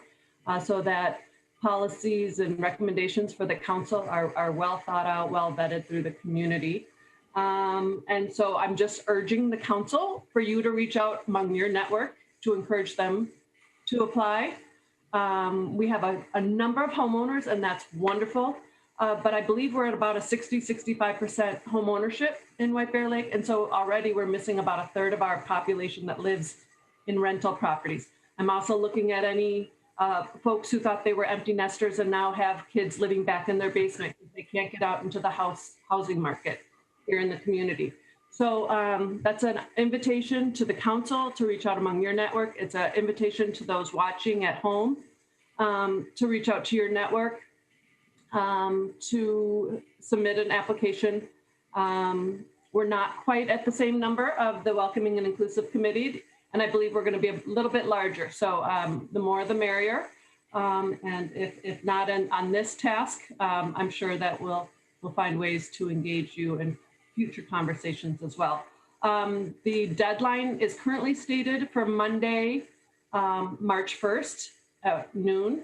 so that policies and recommendations for the council are well thought out, well vetted through the community. And so I'm just urging the council for you to reach out among your network to encourage them to apply. We have a number of homeowners, and that's wonderful. But I believe we're at about a 65% home ownership in White Bear Lake. And so already we're missing about a third of our population that lives in rental properties. I'm also looking at any folks who thought they were empty nesters and now have kids living back in their basement because they can't get out into the housing market here in the community. So that's an invitation to the council to reach out among your network. It's an invitation to those watching at home to reach out to your network, to submit an application. We're not quite at the same number of the Welcoming and Inclusive Committee, and I believe we're going to be a little bit larger. So the more the merrier. And if not on this task, I'm sure that we'll find ways to engage you in future conversations as well. The deadline is currently stated for Monday, March 1st at noon.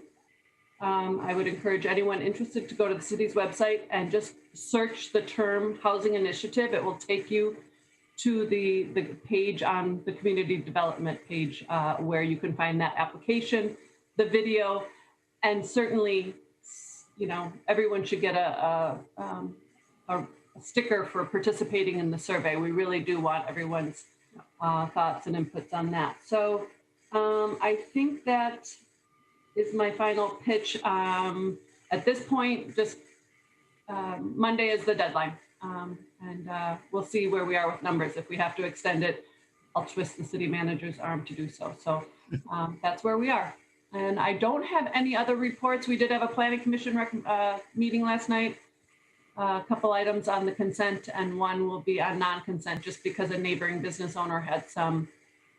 I would encourage anyone interested to go to the city's website and just search the term housing initiative. It will take you to the page on the community development page where you can find that application, the video, and certainly, you know, everyone should get a sticker for participating in the survey. We really do want everyone's thoughts and inputs on that. So I think that is my final pitch. At this point, just Monday is the deadline. And we'll see where we are with numbers. If we have to extend it, I'll twist the city manager's arm to do so. So that's where we are. And I don't have any other reports. We did have a planning commission meeting last night. A couple items on the consent and one will be on non-consent just because a neighboring business owner had some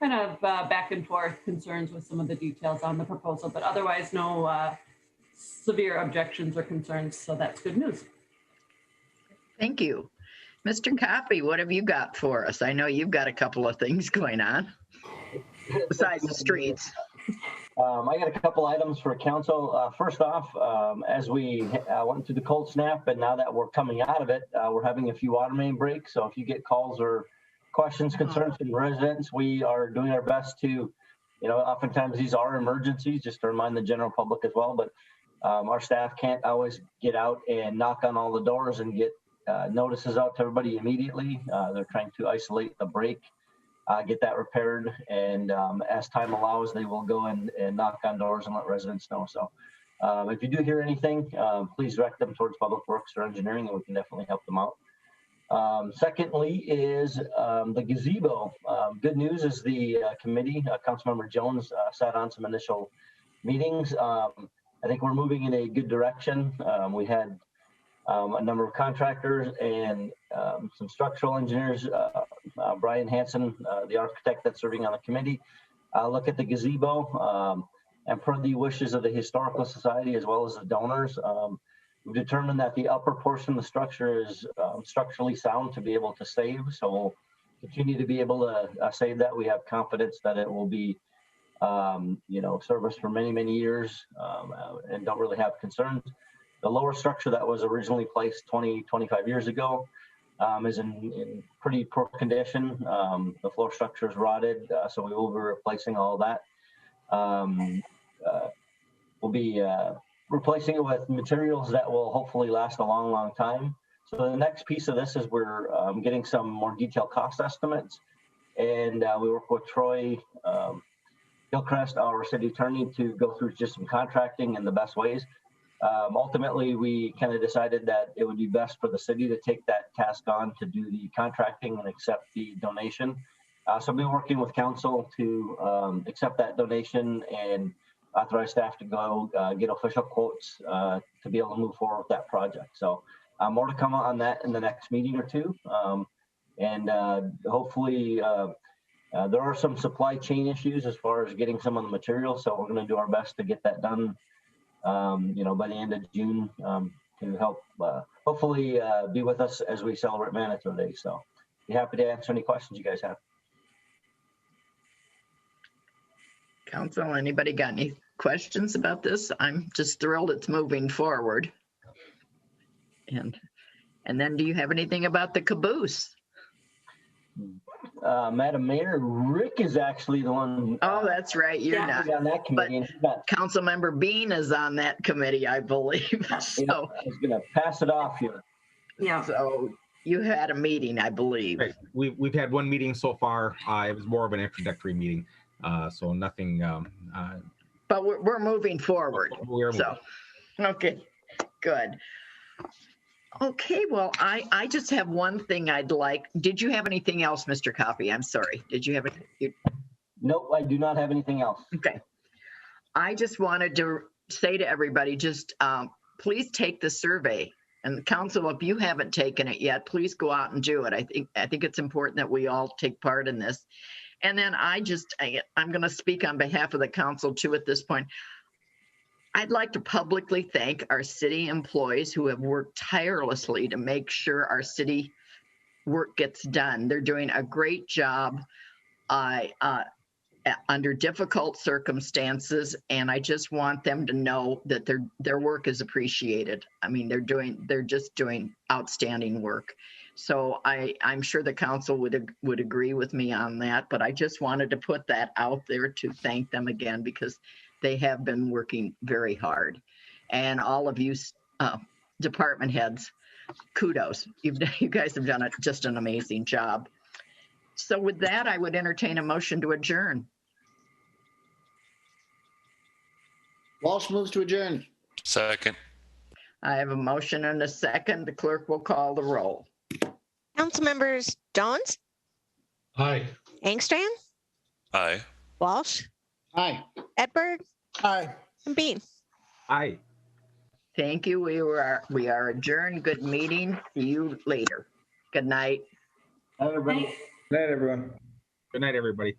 kind of back and forth concerns with some of the details on the proposal, but otherwise no severe objections or concerns. So that's good news.
Thank you. Mr. Coffey, what have you got for us? I know you've got a couple of things going on besides the streets.
I got a couple items for council. First off, as we went through the cold snap and now that we're coming out of it, we're having a few water main breaks. So if you get calls or questions, concerns from residents, we are doing our best to, you know, oftentimes these are emergencies, just to remind the general public as well, but our staff can't always get out and knock on all the doors and get notices out to everybody immediately. They're trying to isolate the break, get that repaired, and as time allows, they will go and knock on doors and let residents know. So if you do hear anything, please direct them towards Public Works or Engineering, and we can definitely help them out. Secondly is the gazebo. Good news is the committee, Councilmember Jones sat on some initial meetings. I think we're moving in a good direction. We had a number of contractors and some structural engineers Brian Hansen, the architect that's serving on the committee, look at the gazebo. And per the wishes of the Historical Society as well as the donors, we've determined that the upper portion of the structure is structurally sound to be able to save. So we'll continue to be able to save that. We have confidence that it will be, serviced for many, many years and don't really have concerns. The lower structure that was originally placed 20, 25 years ago is in pretty poor condition. The floor structure is rotted, so we will be replacing all of that. We'll be replacing it with materials that will hopefully last a long, long time. So the next piece of this is we're getting some more detailed cost estimates. And we work with Troy Hillcrest, our city attorney, to go through just some contracting and the best ways. Ultimately, we kind of decided that it would be best for the city to take that task on to do the contracting and accept the donation. So I'll be working with council to accept that donation and authorize staff to go get official quotes to be able to move forward with that project. So more to come on that in the next meeting or two. And hopefully there are some supply chain issues as far as getting some of the materials. So we're going to do our best to get that done, by the end of June to help hopefully be with us as we celebrate Manitou Day. So be happy to answer any questions you guys have.
Council, anybody got any questions about this? I'm just thrilled it's moving forward. And then do you have anything about the caboose?
Madam Mayor, Rick is actually the one.
Oh, that's right. You're not
on that committee.
But Councilmember Bean is on that committee, I believe. So
I was going to pass it off here.
Yeah.
So you had a meeting, I believe.
Right. We've had one meeting so far. It was more of an introductory meeting, so nothing.
But we're moving forward.
We're moving.
Okay, good. Okay, well, I just have one thing I'd like. Did you have anything else, Mr. Coffey? I'm sorry. Did you have it?
Nope, I do not have anything else.
Okay. I just wanted to say to everybody, just please take the survey. And the council, if you haven't taken it yet, please go out and do it. I think it's important that we all take part in this. And then I'm going to speak on behalf of the council too at this point. I'd like to publicly thank our city employees who have worked tirelessly to make sure our city work gets done. They're doing a great job under difficult circumstances, and I just want them to know that their work is appreciated. I mean, they're just doing outstanding work. So I'm sure the council would agree with me on that, but I just wanted to put that out there to thank them again because they have been working very hard. And all of you department heads, kudos. You guys have done just an amazing job. So with that, I would entertain a motion to adjourn.
Walsh moves to adjourn.
Second.
I have a motion and a second. The clerk will call the roll.
Council members Jones,
Aye.
Engstrand,
Aye.
Walsh,
Aye.
Edberg,
Aye.
and Bean.
Aye.
Thank you. We are adjourned. Good meeting. See you later. Good night.
Everybody.
Thanks.
Good night, everyone.
Good night, everybody.